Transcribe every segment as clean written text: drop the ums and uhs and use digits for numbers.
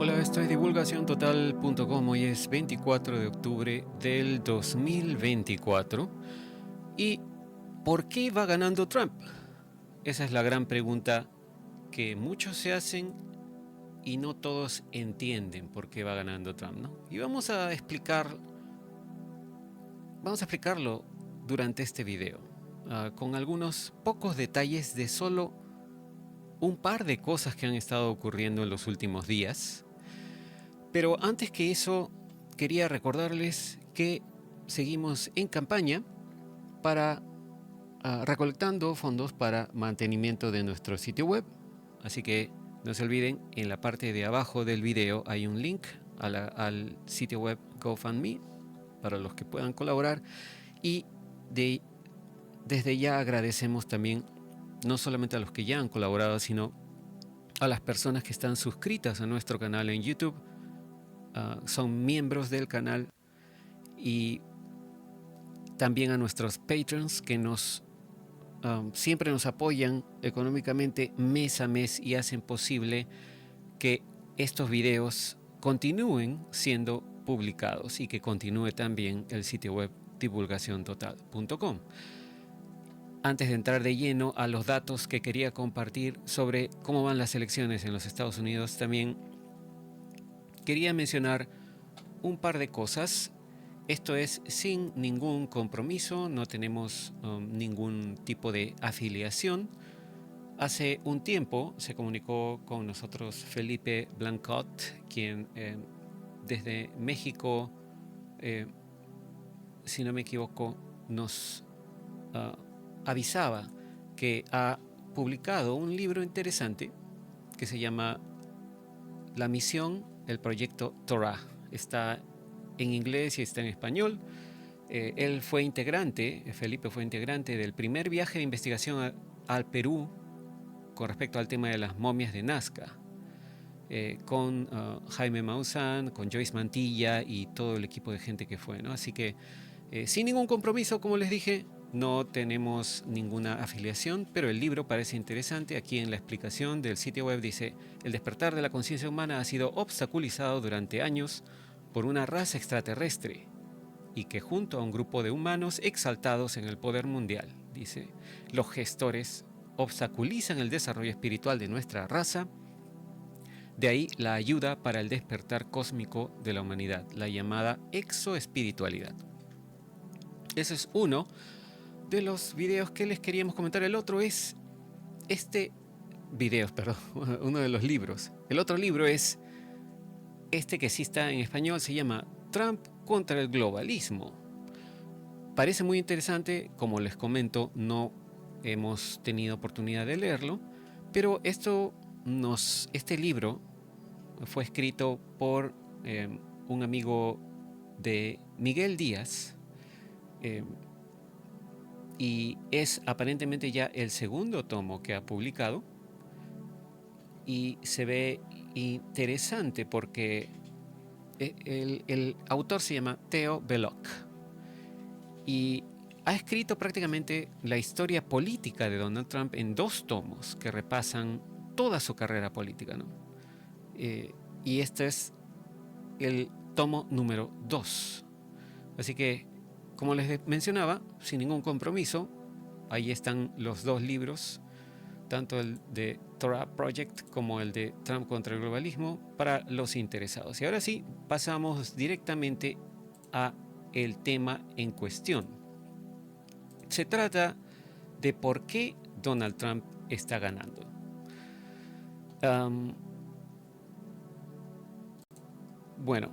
Hola, esto es divulgaciontotal.com. Hoy es 24 de octubre del 2024. ¿Y por qué va ganando Trump? Esa es la gran pregunta que muchos se hacen y no todos entienden por qué va ganando Trump, ¿no? Y vamos a explicarlo durante este video, con algunos pocos detalles de solo un par de cosas que han estado ocurriendo en los últimos días. Pero antes que eso, quería recordarles que seguimos en campaña para recolectando fondos para mantenimiento de nuestro sitio web. Así que no se olviden, en la parte de abajo del video hay un link al sitio web GoFundMe para los que puedan colaborar. Y desde ya agradecemos también no solamente a los que ya han colaborado, sino a las personas que están suscritas a nuestro canal en YouTube. Son miembros del canal, y también a nuestros patrons que siempre nos apoyan económicamente mes a mes y hacen posible que estos videos continúen siendo publicados y que continúe también el sitio web divulgaciontotal.com. Antes de entrar de lleno a los datos que quería compartir sobre cómo van las elecciones en los Estados Unidos, también quería mencionar un par de cosas. Esto es sin ningún compromiso, no tenemos ningún tipo de afiliación. Hace un tiempo se comunicó con nosotros Felipe Blancot, quien desde México, si no me equivoco, nos avisaba que ha publicado un libro interesante que se llama La Misión, el Proyecto Torah. Está en inglés y está en español. Él fue integrante, Felipe fue integrante del primer viaje de investigación al Perú con respecto al tema de las momias de Nazca, con Jaime Maussan, con Joyce Mantilla y todo el equipo de gente que fue, ¿no? Así que sin ningún compromiso, como les dije, no tenemos ninguna afiliación, pero el libro parece interesante. Aquí en la explicación del sitio web dice: el despertar de la conciencia humana ha sido obstaculizado durante años por una raza extraterrestre, y que junto a un grupo de humanos exaltados en el poder mundial, dice, los gestores obstaculizan el desarrollo espiritual de nuestra raza. De ahí la ayuda para el despertar cósmico de la humanidad, la llamada exoespiritualidad. Ese es uno de los videos que les queríamos comentar. El otro es uno de los libros. El otro libro es este, que sí está en español, se llama Trump contra el globalismo. Parece muy interesante, como les comento, no hemos tenido oportunidad de leerlo, pero este libro fue escrito por un amigo de Miguel Díaz, y es aparentemente ya el segundo tomo que ha publicado, y se ve interesante porque el autor se llama Theo Belloc y ha escrito prácticamente la historia política de Donald Trump en 2 tomos que repasan toda su carrera política, ¿no? Y este es el tomo número 2. Así que, como les mencionaba, sin ningún compromiso, ahí están los 2 libros, tanto el de Torah Project como el de Trump contra el globalismo, para los interesados. Y ahora sí, pasamos directamente a el tema en cuestión. Se trata de por qué Donald Trump está ganando. Bueno,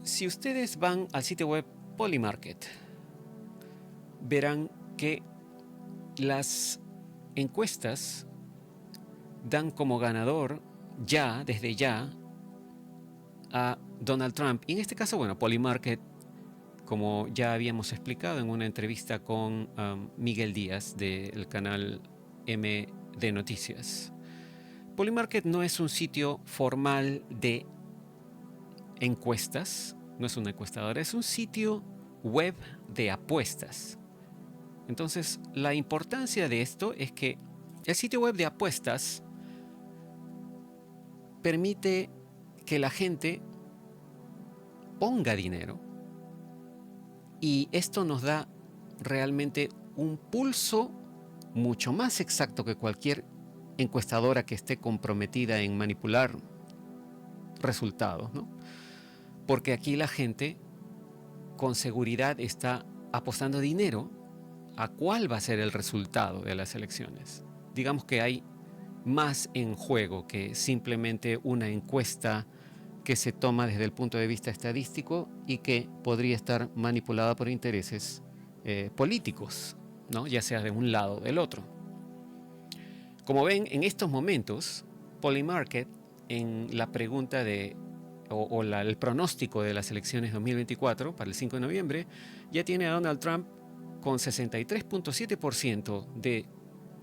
si ustedes van al sitio web Polymarket, verán que las encuestas dan como ganador desde ya, a Donald Trump. Y en este caso, bueno, Polymarket, como ya habíamos explicado en una entrevista con Miguel Díaz del canal MD Noticias, Polymarket no es un sitio formal de encuestas, no es una encuestadora, es un sitio web de apuestas. Entonces, la importancia de esto es que el sitio web de apuestas permite que la gente ponga dinero, y esto nos da realmente un pulso mucho más exacto que cualquier encuestadora que esté comprometida en manipular resultados, ¿no? Porque aquí la gente con seguridad está apostando dinero a cuál va a ser el resultado de las elecciones. Digamos que hay más en juego que simplemente una encuesta que se toma desde el punto de vista estadístico y que podría estar manipulada por intereses políticos, ¿no? Ya sea de un lado o del otro. Como ven, en estos momentos, Polymarket, en la pregunta el pronóstico de las elecciones 2024 para el 5 de noviembre, ya tiene a Donald Trump con 63.7% de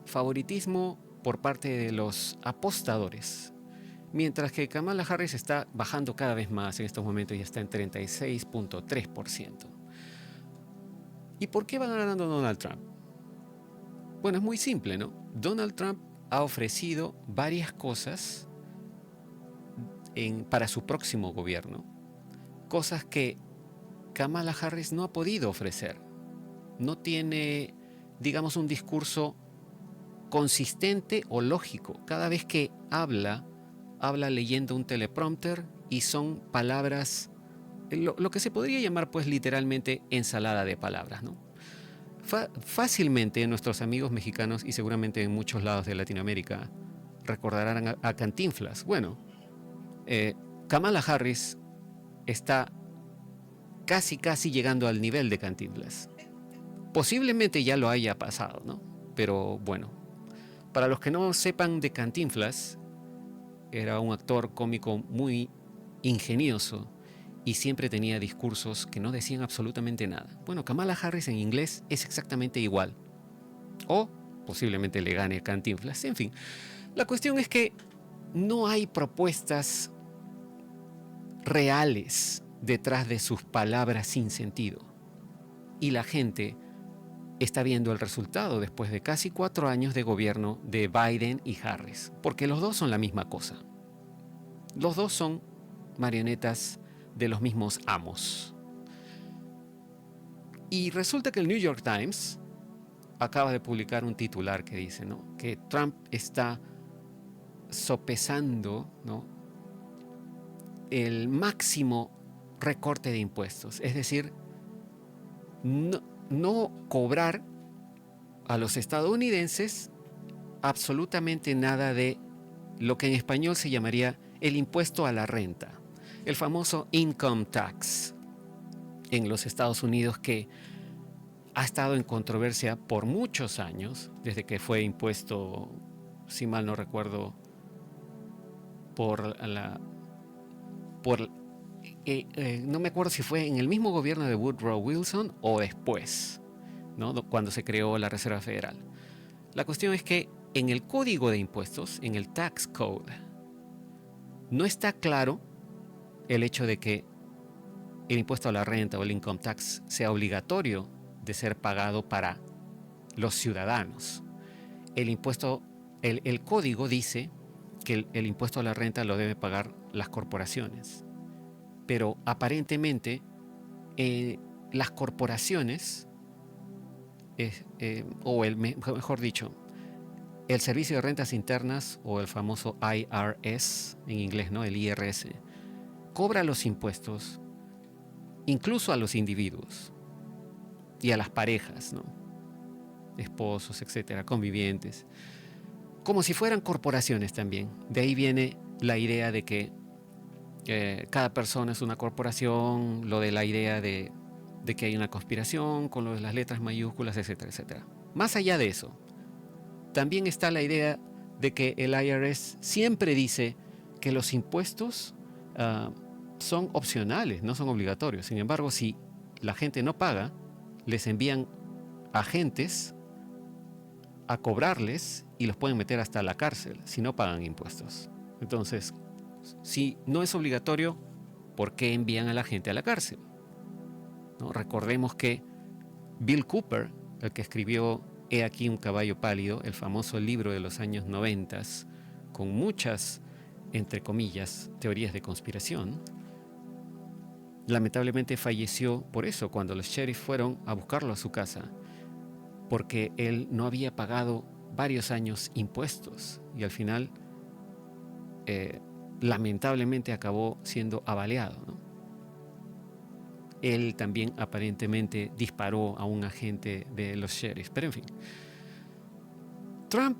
favoritismo por parte de los apostadores, mientras que Kamala Harris está bajando cada vez más en estos momentos y está en 36.3%. ¿Y por qué va ganando Donald Trump? Bueno, es muy simple, ¿no? Donald Trump ha ofrecido varias cosas para su próximo gobierno, cosas que Kamala Harris no ha podido ofrecer. No tiene, digamos, un discurso consistente o lógico. Cada vez que habla leyendo un teleprompter y son palabras, lo que se podría llamar pues literalmente ensalada de palabras, ¿no? Fácilmente nuestros amigos mexicanos y seguramente en muchos lados de Latinoamérica recordarán a Cantinflas. Bueno, Kamala Harris está casi llegando al nivel de Cantinflas. Posiblemente ya lo haya pasado, ¿no? Pero bueno, para los que no sepan de Cantinflas, era un actor cómico muy ingenioso y siempre tenía discursos que no decían absolutamente nada. Bueno, Kamala Harris en inglés es exactamente igual. O posiblemente le gane a Cantinflas. En fin, la cuestión es que no hay propuestas reales detrás de sus palabras sin sentido. Y la gente está viendo el resultado después de casi 4 años de gobierno de Biden y Harris, porque los dos son la misma cosa. Los dos son marionetas de los mismos amos. Y resulta que el New York Times acaba de publicar un titular que dice, ¿no?, que Trump está sopesando, ¿no?, el máximo recorte de impuestos, es decir, no cobrar a los estadounidenses absolutamente nada de lo que en español se llamaría el impuesto a la renta, el famoso income tax en los Estados Unidos, que ha estado en controversia por muchos años, desde que fue impuesto, si mal no recuerdo, no me acuerdo si fue en el mismo gobierno de Woodrow Wilson o después, ¿no?, cuando se creó la Reserva Federal. La cuestión es que en el código de impuestos, en el tax code, no está claro el hecho de que el impuesto a la renta o el income tax sea obligatorio de ser pagado para los ciudadanos. El código dice que el impuesto a la renta lo deben pagar las corporaciones, pero aparentemente las corporaciones, mejor dicho, el Servicio de Rentas Internas, o el famoso IRS en inglés, ¿no?, el IRS, cobra los impuestos incluso a los individuos y a las parejas, ¿no?, esposos, etcétera, convivientes, como si fueran corporaciones también. De ahí viene la idea de que cada persona es una corporación, lo de la idea de que hay una conspiración con lo de las letras mayúsculas, etcétera, etcétera. Más allá de eso, también está la idea de que el IRS siempre dice que los impuestos son opcionales, no son obligatorios. Sin embargo, si la gente no paga, les envían agentes a cobrarles y los pueden meter hasta la cárcel si no pagan impuestos. Entonces, si no es obligatorio, ¿por qué envían a la gente a la cárcel? ¿No? Recordemos que Bill Cooper, el que escribió He aquí un caballo pálido, el famoso libro de los años 90, con muchas entre comillas, teorías de conspiración, lamentablemente falleció por eso cuando los sheriff fueron a buscarlo a su casa, porque él no había pagado varios años impuestos y al final lamentablemente acabó siendo avaleado, ¿no? Él también aparentemente disparó a un agente de los sheriffs, pero en fin. Trump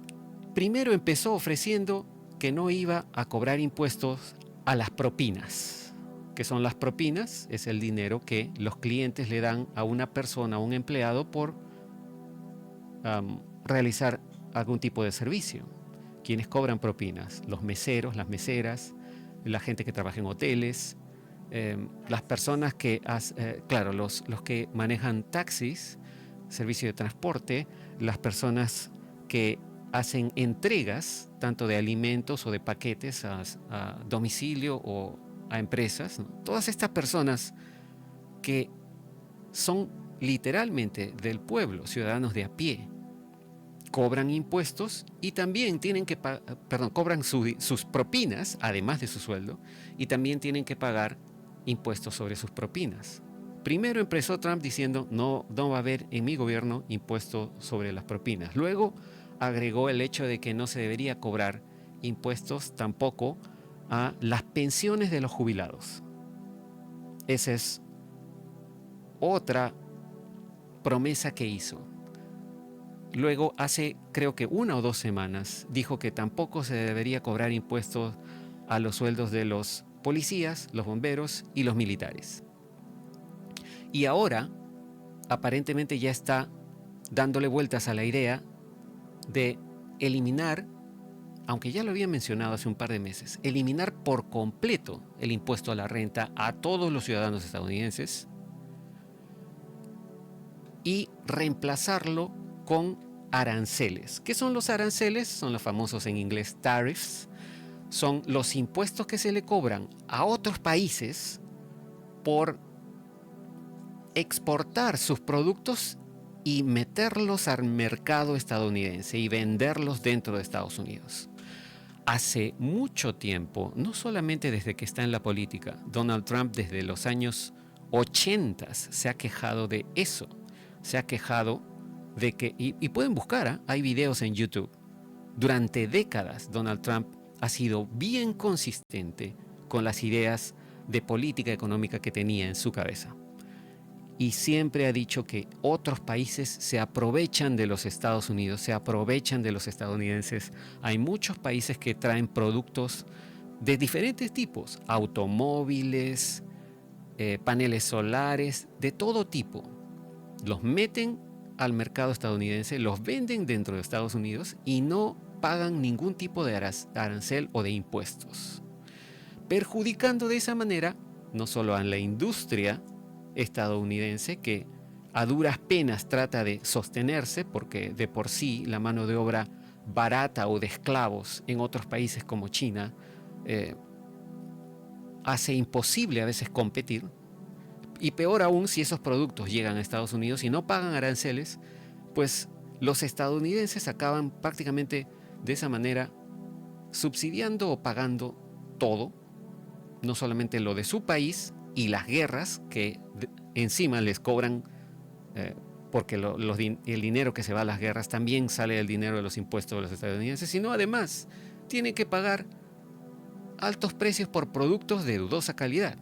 primero empezó ofreciendo que no iba a cobrar impuestos a las propinas. ¿Qué son las propinas? Es el dinero que los clientes le dan a una persona, a un empleado, por realizar algún tipo de servicio. ¿Quiénes cobran propinas? Los meseros, las meseras, la gente que trabaja en hoteles, las personas que, claro, los que manejan taxis, servicio de transporte, las personas que hacen entregas tanto de alimentos o de paquetes a domicilio o a empresas, ¿no? Todas estas personas que son literalmente del pueblo, ciudadanos de a pie, cobran impuestos y también tienen que cobran sus propinas, además de su sueldo, y también tienen que pagar impuestos sobre sus propinas. Primero empezó Trump diciendo no va a haber en mi gobierno impuestos sobre las propinas. Luego agregó el hecho de que no se debería cobrar impuestos tampoco a las pensiones de los jubilados. Esa es otra promesa que hizo. Luego, hace creo que 1 o 2 semanas, dijo que tampoco se debería cobrar impuestos a los sueldos de los policías, los bomberos y los militares. Y ahora, aparentemente ya está dándole vueltas a la idea de eliminar, aunque ya lo había mencionado hace un par de meses, eliminar por completo el impuesto a la renta a todos los ciudadanos estadounidenses y reemplazarlo con aranceles. ¿Qué son los aranceles? Son los famosos en inglés tariffs. Son los impuestos que se le cobran a otros países por exportar sus productos y meterlos al mercado estadounidense y venderlos dentro de Estados Unidos. Hace mucho tiempo, no solamente desde que está en la política, Donald Trump desde los años 80 se ha quejado de eso. Se ha quejado de que, y pueden buscar, hay videos en YouTube. Durante décadas Donald Trump ha sido bien consistente con las ideas de política económica que tenía en su cabeza. Y siempre ha dicho que otros países se aprovechan de los Estados Unidos, se aprovechan de los estadounidenses. Hay muchos países que traen productos de diferentes tipos, automóviles, paneles solares, de todo tipo. Los meten al mercado estadounidense, los venden dentro de Estados Unidos y no pagan ningún tipo de arancel o de impuestos, perjudicando de esa manera no solo a la industria estadounidense, que a duras penas trata de sostenerse, porque de por sí la mano de obra barata o de esclavos en otros países como China hace imposible a veces competir, y peor aún si esos productos llegan a Estados Unidos y no pagan aranceles, pues los estadounidenses acaban prácticamente de esa manera subsidiando o pagando todo, no solamente lo de su país y las guerras que encima les cobran, porque el dinero que se va a las guerras también sale del dinero de los impuestos de los estadounidenses, sino además tienen que pagar altos precios por productos de dudosa calidad.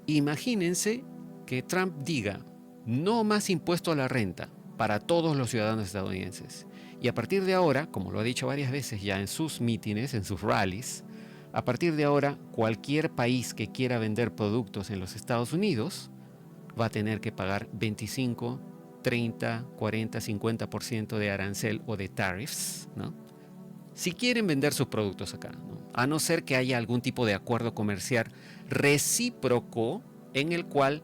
Imagínense que Trump diga no más impuesto a la renta para todos los ciudadanos estadounidenses. Y a partir de ahora, como lo ha dicho varias veces ya en sus mítines, en sus rallies, a partir de ahora cualquier país que quiera vender productos en los Estados Unidos va a tener que pagar 25, 30, 40, 50% de arancel o de tariffs, ¿no? Si quieren vender sus productos acá, ¿no? A no ser que haya algún tipo de acuerdo comercial recíproco en el cual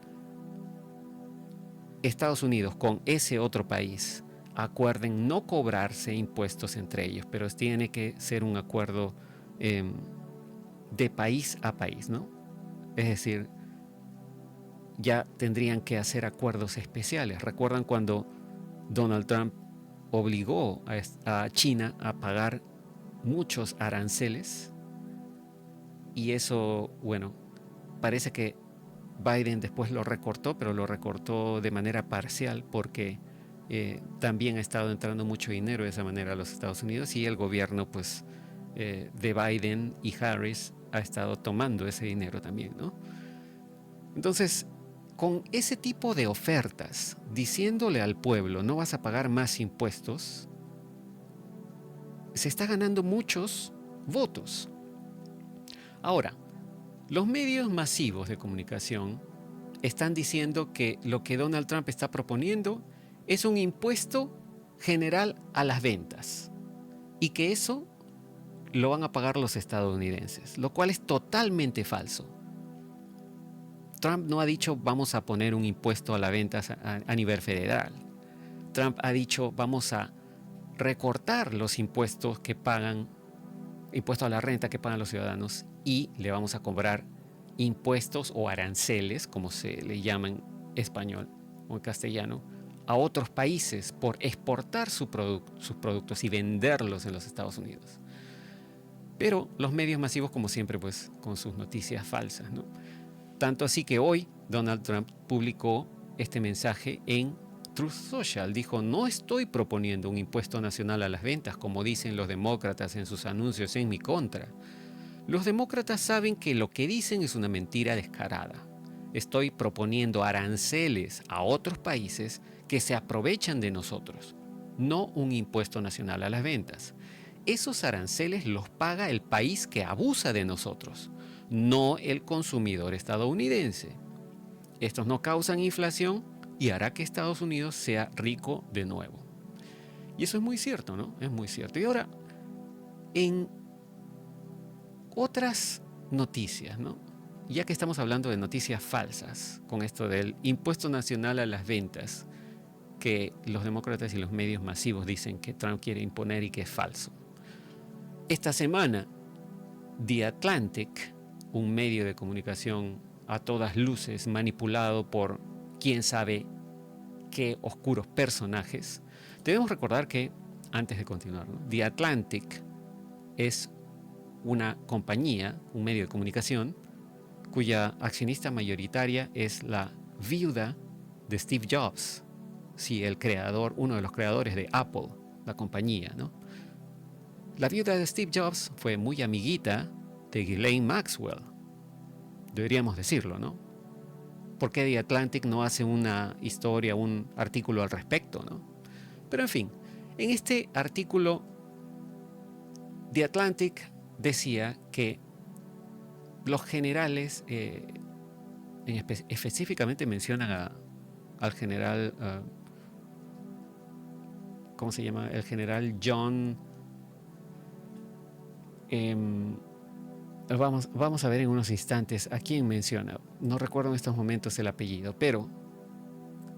Estados Unidos con ese otro país acuerden no cobrarse impuestos entre ellos, pero tiene que ser un acuerdo de país a país, ¿no? Es decir, ya tendrían que hacer acuerdos especiales. ¿Recuerdan cuando Donald Trump obligó a China a pagar muchos aranceles y eso, bueno, parece que Biden después lo recortó, pero lo recortó de manera parcial porque también ha estado entrando mucho dinero de esa manera a los Estados Unidos y el gobierno pues de Biden y Harris ha estado tomando ese dinero también, ¿no? Entonces, con ese tipo de ofertas, diciéndole al pueblo no vas a pagar más impuestos, se está ganando muchos votos. Ahora, los medios masivos de comunicación están diciendo que lo que Donald Trump está proponiendo es un impuesto general a las ventas y que eso lo van a pagar los estadounidenses, lo cual es totalmente falso. Trump no ha dicho vamos a poner un impuesto a las ventas a nivel federal. Trump ha dicho vamos a recortar los impuestos que pagan, impuestos a la renta que pagan los ciudadanos y le vamos a cobrar impuestos o aranceles, como se le llama en español o en castellano, a otros países por exportar sus productos y venderlos en los Estados Unidos. Pero los medios masivos, como siempre, pues con sus noticias falsas, ¿no? Tanto así que hoy Donald Trump publicó este mensaje en Truth Social. Dijo, no estoy proponiendo un impuesto nacional a las ventas, como dicen los demócratas en sus anuncios en mi contra. Los demócratas saben que lo que dicen es una mentira descarada. Estoy proponiendo aranceles a otros países que se aprovechan de nosotros, no un impuesto nacional a las ventas. Esos aranceles los paga el país que abusa de nosotros, no el consumidor estadounidense. Estos no causan inflación y hará que Estados Unidos sea rico de nuevo. Y eso es muy cierto, ¿no? Es muy cierto. Y ahora, en otras noticias, ¿no? Ya que estamos hablando de noticias falsas, con esto del impuesto nacional a las ventas, que los demócratas y los medios masivos dicen que Trump quiere imponer y que es falso. Esta semana, The Atlantic, un medio de comunicación a todas luces manipulado por quién sabe qué oscuros personajes, debemos recordar que, antes de continuar, ¿no? The Atlantic es una compañía, un medio de comunicación, cuya accionista mayoritaria es la viuda de Steve Jobs, sí, el creador, uno de los creadores de Apple, la compañía, ¿no? La viuda de Steve Jobs fue muy amiguita de Ghislaine Maxwell, deberíamos decirlo, ¿no? ¿Por qué The Atlantic no hace una historia, un artículo al respecto, ¿no? Pero en fin, en este artículo, The Atlantic decía que los generales, específicamente mencionan al general, ¿cómo se llama? El general John, vamos a ver en unos instantes a quién menciona, no recuerdo en estos momentos el apellido, pero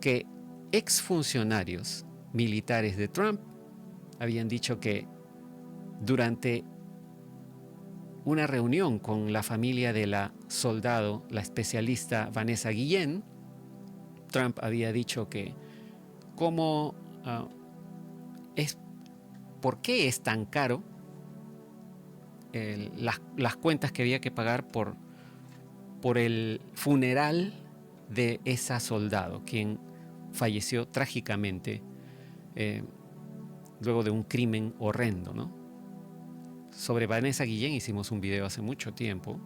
que exfuncionarios militares de Trump habían dicho que durante una reunión con la familia de la soldado, la especialista Vanessa Guillén, Trump había dicho que cómo ¿por qué es tan caro las cuentas que había que pagar por el funeral de esa soldado, quien falleció trágicamente luego de un crimen horrendo, ¿no? Sobre Vanessa Guillén hicimos un video hace mucho tiempo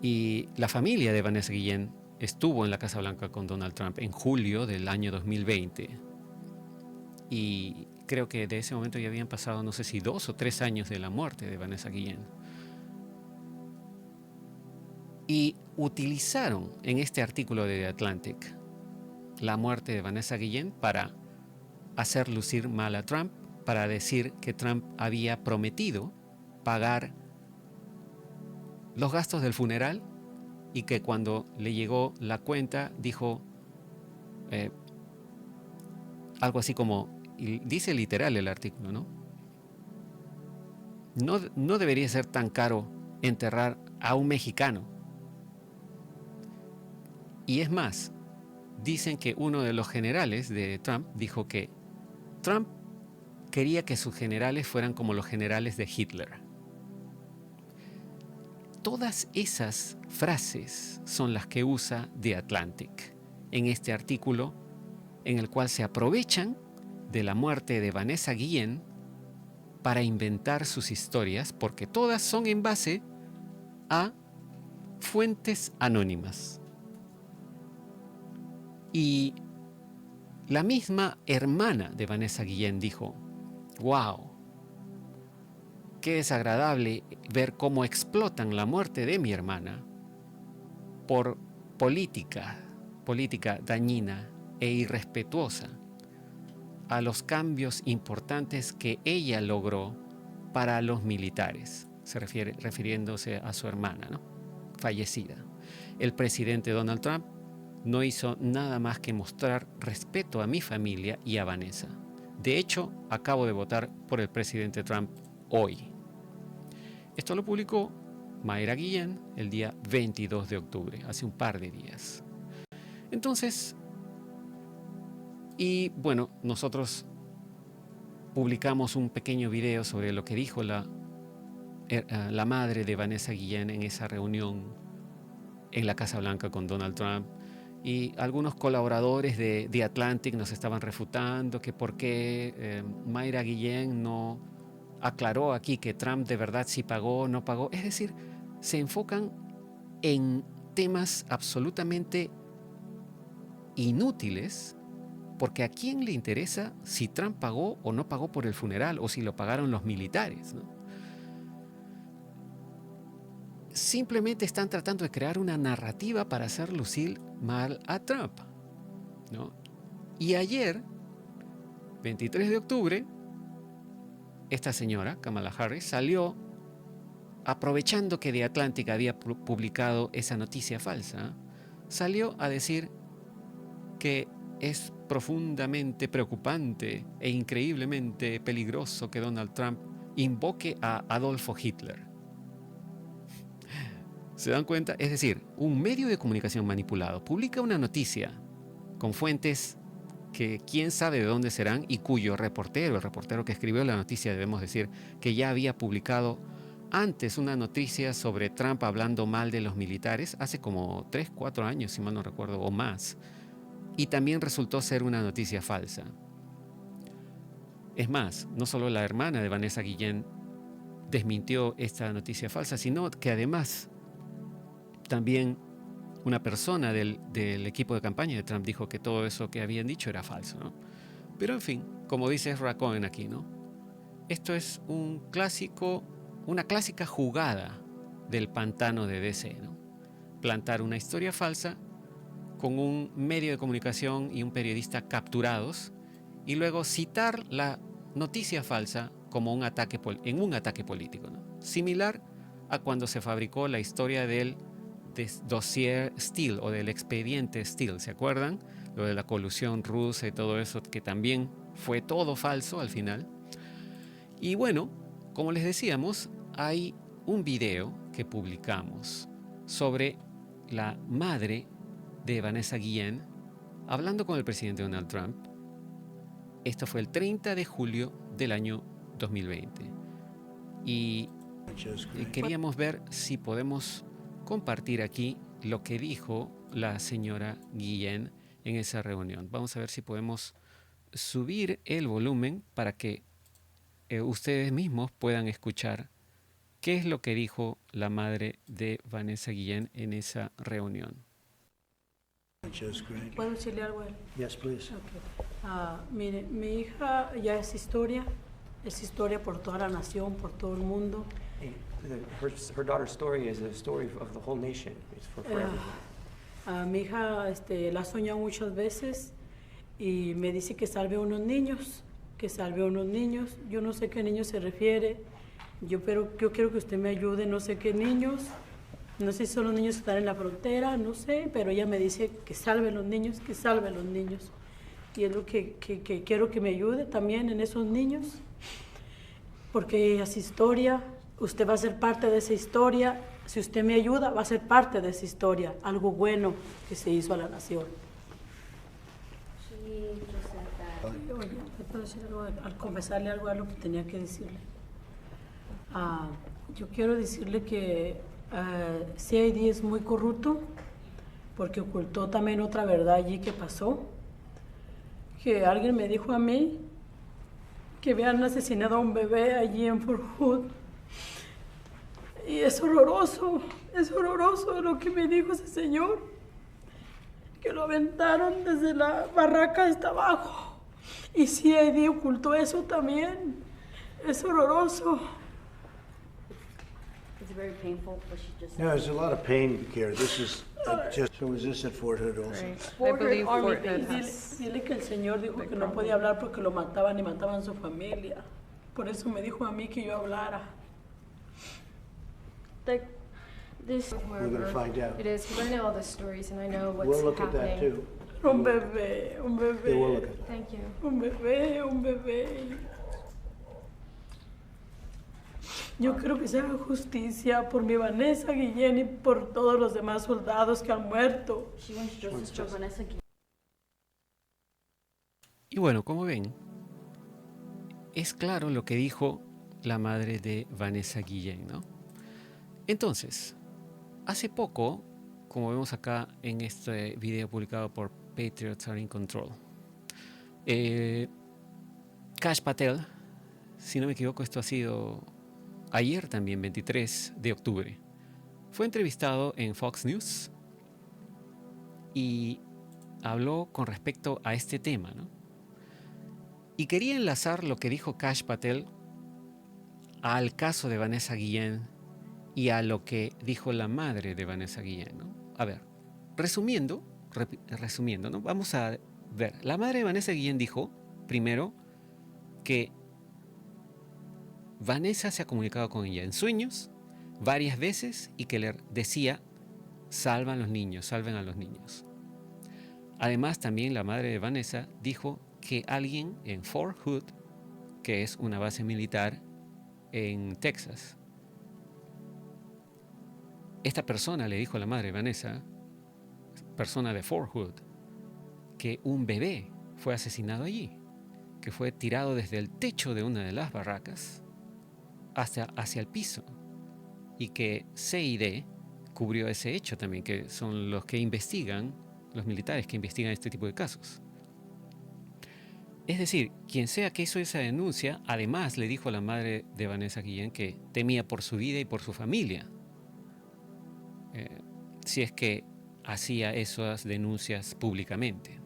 y la familia de Vanessa Guillén estuvo en la Casa Blanca con Donald Trump en julio del año 2020 y creo que de ese momento ya habían pasado no sé si 2 o 3 años de la muerte de Vanessa Guillén. Y utilizaron en este artículo de The Atlantic la muerte de Vanessa Guillén para hacer lucir mal a Trump, para decir que Trump había prometido pagar los gastos del funeral y que cuando le llegó la cuenta dijo algo así como, y dice literal el artículo, ¿no? No debería ser tan caro enterrar a un mexicano. Y es más, dicen que uno de los generales de Trump dijo que Trump quería que sus generales fueran como los generales de Hitler. Todas esas frases son las que usa The Atlantic en este artículo, en el cual se aprovechan de la muerte de Vanessa Guillen para inventar sus historias, porque todas son en base a fuentes anónimas. Y la misma hermana de Vanessa Guillen dijo: wow, qué desagradable ver cómo explotan la muerte de mi hermana por política dañina e irrespetuosa a los cambios importantes que ella logró para los militares, refiriéndose a su hermana, ¿no?, fallecida. El presidente Donald Trump no hizo nada más que mostrar respeto a mi familia y a Vanessa. De hecho, acabo de votar por el presidente Trump hoy. Esto lo publicó Mayra Guillen el día 22 de octubre, hace un par de días. Entonces, y bueno, nosotros publicamos un pequeño video sobre lo que dijo la madre de Vanessa Guillen en esa reunión en la Casa Blanca con Donald Trump. Y algunos colaboradores de The Atlantic nos estaban refutando que por qué Mayra Guillen no aclaró aquí que Trump de verdad sí pagó o no pagó. Es decir, se enfocan en temas absolutamente inútiles, porque ¿a quién le interesa si Trump pagó o no pagó por el funeral o si lo pagaron los militares, ¿no? Simplemente están tratando de crear una narrativa para hacer lucir mal a Trump, ¿no? Y ayer, 23 de octubre, esta señora, Kamala Harris, salió aprovechando que The Atlantic había publicado esa noticia falsa, salió a decir que es profundamente preocupante e increíblemente peligroso que Donald Trump invoque a Adolfo Hitler. ¿Se dan cuenta? Es decir, un medio de comunicación manipulado publica una noticia con fuentes que quién sabe de dónde serán y cuyo reportero, el reportero que escribió la noticia, debemos decir, que ya había publicado antes una noticia sobre Trump hablando mal de los militares, hace como 3, 4 años, si mal no recuerdo, o más. Y también resultó ser una noticia falsa. Es más, no solo la hermana de Vanessa Guillen desmintió esta noticia falsa, sino que además también una persona del equipo de campaña de Trump dijo que todo eso que habían dicho era falso, ¿no? Pero en fin, como dice Ezra Cohen aquí, ¿no?, esto es una clásica jugada del pantano de DC, ¿no? Plantar una historia falsa con un medio de comunicación y un periodista capturados y luego citar la noticia falsa como un ataque político, ¿no? Similar a cuando se fabricó la historia del dossier Steele o del expediente Steele, ¿se acuerdan? Lo de la colusión rusa y todo eso, que también fue todo falso al final. Y bueno, como les decíamos, hay un video que publicamos sobre la madre de Vanessa Guillen hablando con el presidente Donald Trump. Esto fue el 30 de julio del año 2020. Y queríamos ver si podemos compartir aquí lo que dijo la señora Guillen en esa reunión. Vamos a ver si podemos subir el volumen para que ustedes mismos puedan escuchar qué es lo que dijo la madre de Vanessa Guillen en esa reunión. ¿Puedo decirle algo a él? Yes, please. Okay. Mire, mi hija ya es historia por toda la nación, por todo el mundo. Her daughter's story is a story of the whole nation. It's for everyone. Mi hija la ha soñado muchas veces y me dice que salve a unos niños, Yo no sé qué niños se refiere. Yo quiero que usted me ayude, no sé qué niños. No sé si son los niños que están en la frontera, no sé, pero ella me dice que salve a los niños, Y es lo que quiero que me ayude también en esos niños, porque ella es historia, usted va a ser parte de esa historia. Si usted me ayuda, va a ser parte de esa historia, algo bueno que se hizo a la nación. She just said that ¿Le puedo decir algo? Al confesarle algo a lo que tenía que decirle. Yo quiero decirle que CID es muy corrupto porque ocultó también otra verdad allí que pasó. Que alguien me dijo a mí que habían asesinado a un bebé allí en Fort Hood. Y es horroroso lo que me dijo ese señor. Que lo aventaron desde la barraca hasta abajo. Y CID ocultó eso también. Es horroroso. It's very painful, what she just No, said. there's a lot of pain, Kara. This is just, so is this at Fort Hood also? I believe Army Fort Hood base. Dile que el señor dijo que no podía hablar porque lo mataban y mataban a su familia. Por eso me dijo a mí que yo hablara. This, We're gonna find out. It is, because I know all the stories and I know what's We'll look at that happening. too. Un bebé, un Yeah, we'll look bebé, at that. Thank you. un bebé, un bebé. Yo creo que se haga justicia por mi Vanessa Guillén y por todos los demás soldados que han muerto. she wants justice for Vanessa Guillén. Y bueno, como ven, es claro lo que dijo la madre de Vanessa Guillén, ¿no? Entonces, hace poco, como vemos acá en este video publicado por Patriots Are in Control, Kash Patel, si no me equivoco, esto ha sido ayer también, 23 de octubre, fue entrevistado en Fox News y habló con respecto a este tema, ¿no? Y quería enlazar lo que dijo Kash Patel al caso de Vanessa Guillén y a lo que dijo la madre de Vanessa Guillén, ¿no? A ver, resumiendo, ¿no? Vamos a ver. La madre de Vanessa Guillén dijo, primero, que Vanessa se ha comunicado con ella en sueños varias veces y que le decía, salven a los niños. Además, también la madre de Vanessa dijo que alguien en Fort Hood, que es una base militar en Texas, esta persona le dijo a la madre de Vanessa, persona de Fort Hood, que un bebé fue asesinado allí, que fue tirado desde el techo de una de las barracas hacia el piso y que CID cubrió ese hecho también, que son los que investigan, los militares que investigan este tipo de casos. Es decir, quien sea que hizo esa denuncia, además le dijo a la madre de Vanessa Guillén que temía por su vida y por su familia, si es que hacía esas denuncias públicamente.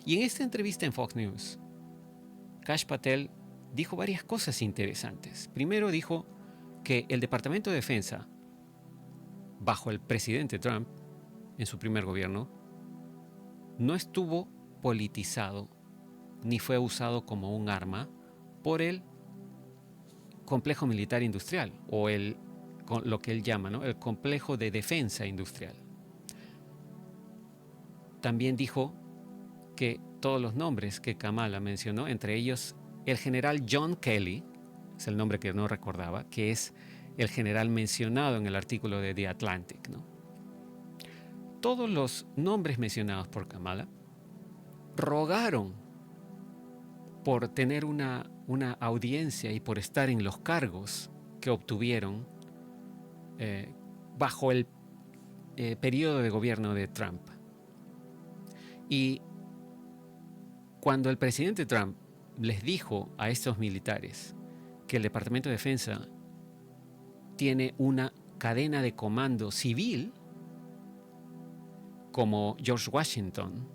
Y en esta entrevista en Fox News, Kash Patel dijo varias cosas interesantes. Primero dijo que el Departamento de Defensa, bajo el presidente Trump, en su primer gobierno, no estuvo politizado ni fue usado como un arma por el complejo militar industrial o lo que él llama, ¿no?, el complejo de defensa industrial. También dijo que todos los nombres que Kamala mencionó, entre ellos el general John Kelly, es el nombre que no recordaba, que es el general mencionado en el artículo de The Atlantic, ¿no? Todos los nombres mencionados por Kamala rogaron por tener una audiencia y por estar en los cargos que obtuvieron bajo el periodo de gobierno de Trump. Y cuando el presidente Trump les dijo a estos militares que el Departamento de Defensa tiene una cadena de comando civil, como George Washington,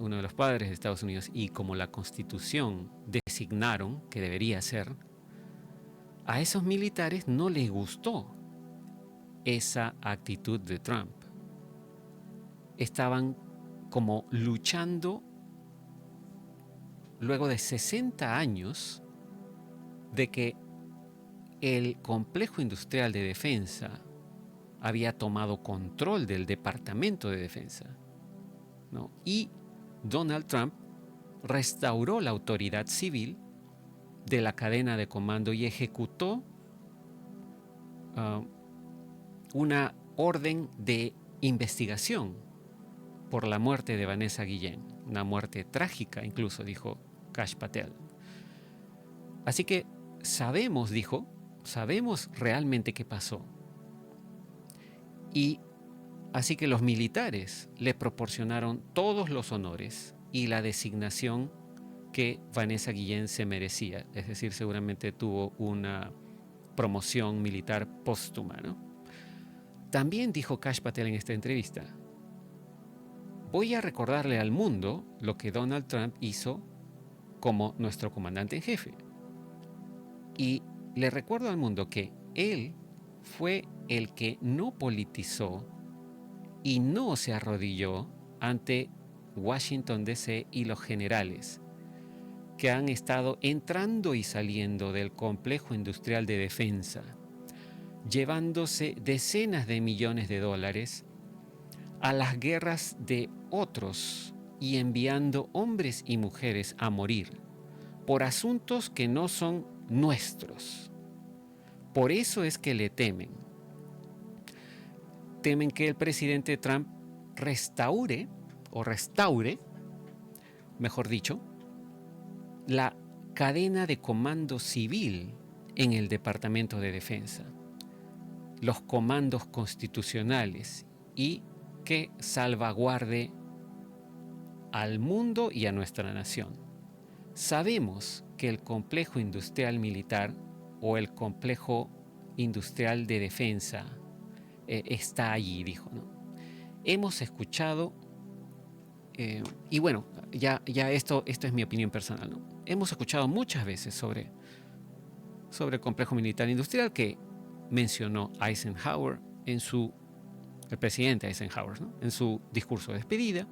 uno de los padres de Estados Unidos, y como la Constitución designaron que debería ser, a esos militares no les gustó esa actitud de Trump. Estaban como luchando luego de 60 años de que el complejo industrial de defensa había tomado control del Departamento de Defensa, ¿no? Y Donald Trump restauró la autoridad civil de la cadena de comando y ejecutó una orden de investigación por la muerte de Vanessa Guillén, una muerte trágica, incluso dijo Kash Patel. Así que sabemos, dijo, sabemos realmente qué pasó. Y así que los militares le proporcionaron todos los honores y la designación que Vanessa Guillén se merecía. Es decir, seguramente tuvo una promoción militar póstuma, ¿no? También dijo Kash Patel en esta entrevista: voy a recordarle al mundo lo que Donald Trump hizo como nuestro comandante en jefe. Y le recuerdo al mundo que él fue el que no politizó y no se arrodilló ante Washington DC y los generales que han estado entrando y saliendo del complejo industrial de defensa, llevándose decenas de millones de dólares a las guerras de otros y enviando hombres y mujeres a morir por asuntos que no son nuestros. Por eso es que le temen. Temen que el presidente Trump restaure, mejor dicho, la cadena de comando civil en el Departamento de Defensa, los comandos constitucionales, y que salvaguarde al mundo y a nuestra nación. Sabemos que el complejo industrial militar o el complejo industrial de defensa está allí, dijo, ¿no? Hemos escuchado, y bueno, ya esto es mi opinión personal, ¿no? Hemos escuchado muchas veces sobre el complejo militar industrial que mencionó Eisenhower el presidente Eisenhower, ¿no?, en su discurso de despedida.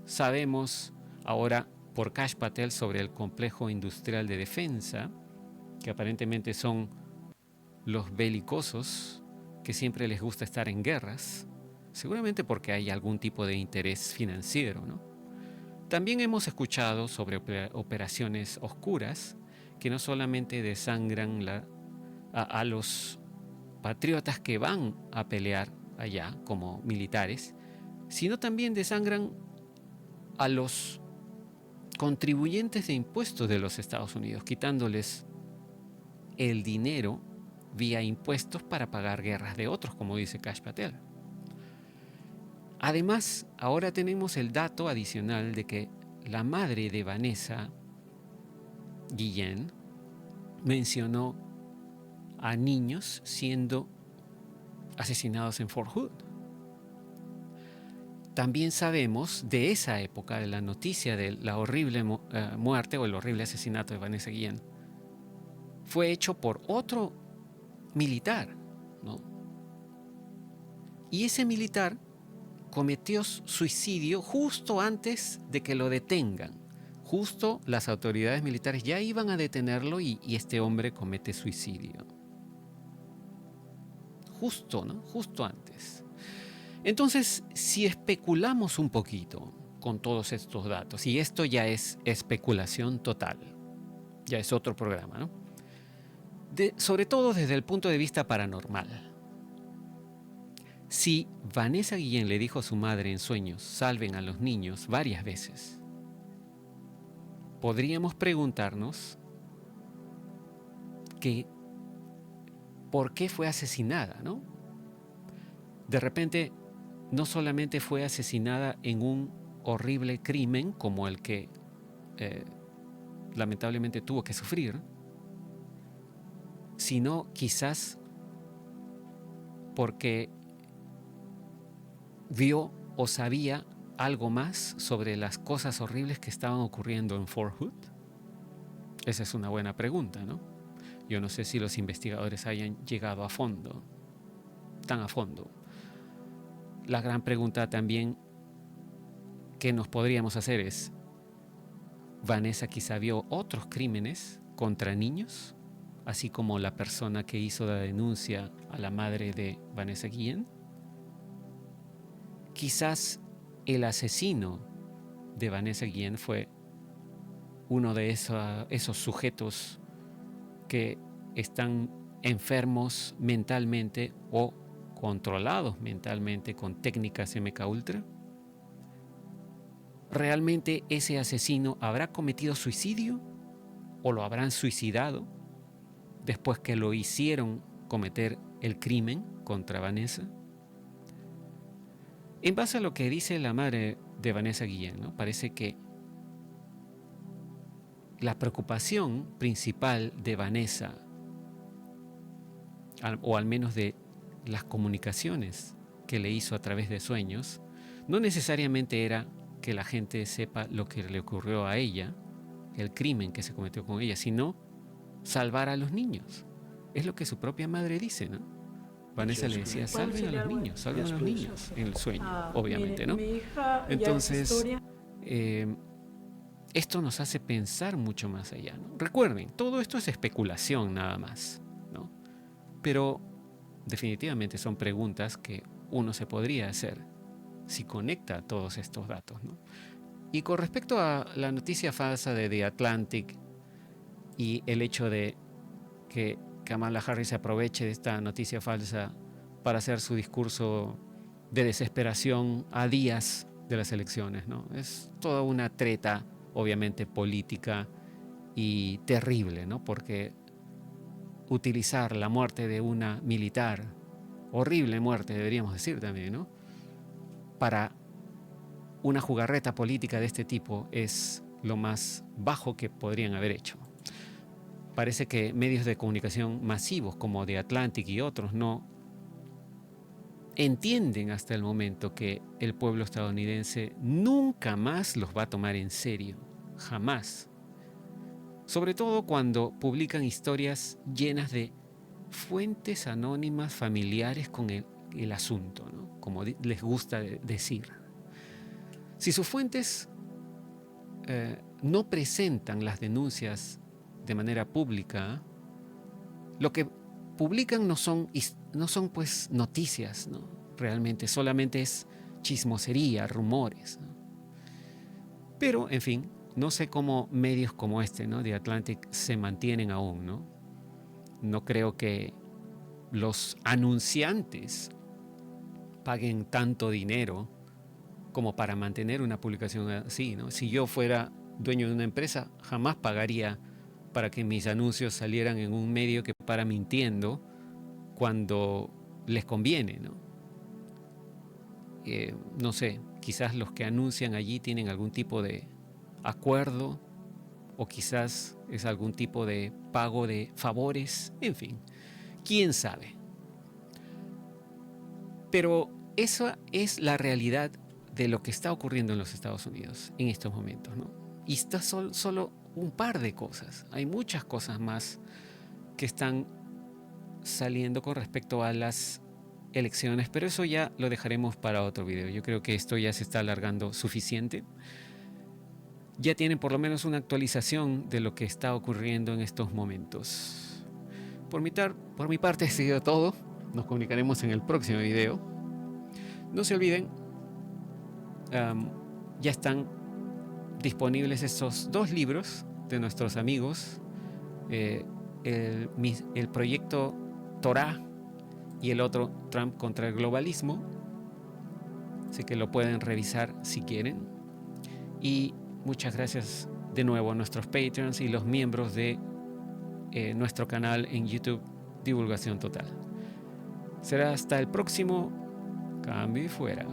Sabemos ahora por Kash Patel sobre el complejo industrial de defensa, que aparentemente son los belicosos que siempre les gusta estar en guerras, seguramente porque hay algún tipo de interés financiero, ¿no? También hemos escuchado sobre operaciones oscuras que no solamente desangran a los patriotas que van a pelear allá como militares, sino también desangran a los contribuyentes de impuestos de los Estados Unidos, quitándoles el dinero vía impuestos para pagar guerras de otros, como dice Kash Patel. Además, ahora tenemos el dato adicional de que la madre de Vanessa Guillén mencionó a niños siendo asesinados en Fort Hood. También sabemos de esa época, de la noticia de la horrible muerte o el horrible asesinato de Vanessa Guillén, fue hecho por otro militar, ¿no? Y ese militar cometió suicidio justo antes de que lo detengan. Justo las autoridades militares ya iban a detenerlo y este hombre comete suicidio. Justo, ¿no? Justo antes. Entonces, si especulamos un poquito con todos estos datos, y esto ya es especulación total, ya es otro programa, ¿no? Sobre todo desde el punto de vista paranormal. Si Vanessa Guillén le dijo a su madre en sueños, salven a los niños, varias veces, podríamos preguntarnos por qué fue asesinada, ¿no? De repente, no solamente fue asesinada en un horrible crimen como el que lamentablemente tuvo que sufrir, sino quizás porque vio o sabía algo más sobre las cosas horribles que estaban ocurriendo en Fort Hood. Esa es una buena pregunta, ¿no? Yo no sé si los investigadores hayan llegado tan a fondo. La gran pregunta también que nos podríamos hacer es, ¿Vanessa quizá vio otros crímenes contra niños, así como la persona que hizo la denuncia a la madre de Vanessa Guillén? Quizás el asesino de Vanessa Guillén fue uno de esos sujetos que están enfermos mentalmente o controlados mentalmente con técnicas MKUltra. ¿Realmente ese asesino habrá cometido suicidio o lo habrán suicidado después que lo hicieron cometer el crimen contra Vanessa? En base a lo que dice la madre de Vanessa Guillén, ¿no? Parece que la preocupación principal de Vanessa, o al menos de las comunicaciones que le hizo a través de sueños, no necesariamente era que la gente sepa lo que le ocurrió a ella, el crimen que se cometió con ella, sino salvar a los niños. Es lo que su propia madre dice, ¿no? Vanessa le decía, salven a los niños, salven a los niños, en el sueño, obviamente, ¿no? Mi hija, Entonces, ya historia. Esto nos hace pensar mucho más allá, ¿no? Recuerden, todo esto es especulación nada más, ¿no? Pero definitivamente son preguntas que uno se podría hacer si conecta todos estos datos, ¿no? Y con respecto a la noticia falsa de The Atlantic y el hecho de que Kamala Harris se aproveche de esta noticia falsa para hacer su discurso de desesperación a días de las elecciones, ¿no? Es toda una treta, obviamente política y terrible, ¿no? Porque utilizar la muerte de una militar, horrible muerte deberíamos decir también, ¿no?, para una jugarreta política de este tipo es lo más bajo que podrían haber hecho. Parece que medios de comunicación masivos como The Atlantic y otros no entienden hasta el momento que el pueblo estadounidense nunca más los va a tomar en serio, jamás. Sobre todo cuando publican historias llenas de fuentes anónimas familiares con el asunto, ¿no?, como les gusta decir. Si sus fuentes no presentan las denuncias de manera pública, lo que publican no son pues noticias, ¿no? Realmente solamente es chismosería, rumores, ¿no? Pero, en fin, no sé cómo medios como este, ¿no?, The Atlantic, se mantienen aún, ¿no? No creo que los anunciantes paguen tanto dinero como para mantener una publicación así, ¿no? Si yo fuera dueño de una empresa, jamás pagaría para que mis anuncios salieran en un medio que para mintiendo cuando les conviene, ¿no? No sé, quizás los que anuncian allí tienen algún tipo de acuerdo o quizás es algún tipo de pago de favores, en fin, quién sabe. Pero esa es la realidad de lo que está ocurriendo en los Estados Unidos en estos momentos, ¿no? Y está solo un par de cosas. Hay muchas cosas más que están saliendo con respecto a las elecciones, pero eso ya lo dejaremos para otro video. Yo creo que esto ya se está alargando suficiente. Ya tienen por lo menos una actualización de lo que está ocurriendo en estos momentos. Por mi parte ha sido todo. Nos comunicaremos en el próximo video. No se olviden, ya están disponibles estos 2 libros de nuestros amigos, el proyecto Torah y el otro Trump contra el globalismo, así que lo pueden revisar si quieren. Y muchas gracias de nuevo a nuestros Patreons y los miembros de nuestro canal en YouTube, Divulgación Total. Será hasta el próximo Cambio y Fuera.